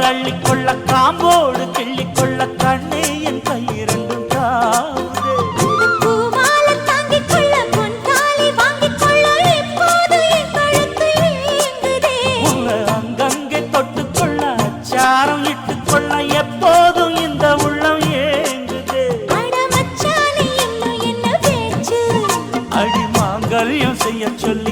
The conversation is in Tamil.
அள்ளிக்கொள்ள காம்போடு கிள்ளிக்கொள்ள கண்ணே என் கையிரண்டும் தாவுதே பூமால தாங்கிக் கொள்ள பொன்காலி வாங்கிக் கொள்ள இப்போது என் கழுத்து ஏங்குதே உன்னை அங்கங்கே தொட்டுக்கொள்ள அச்சாரம் இட்டுக்கொள்ள எப்போதும் இந்த உள்ளம் ஏங்குதே அட மச்சானே இன்னும் என்ன பேச்சு அடி மாங்கல்யம் செய்ய சொல்லி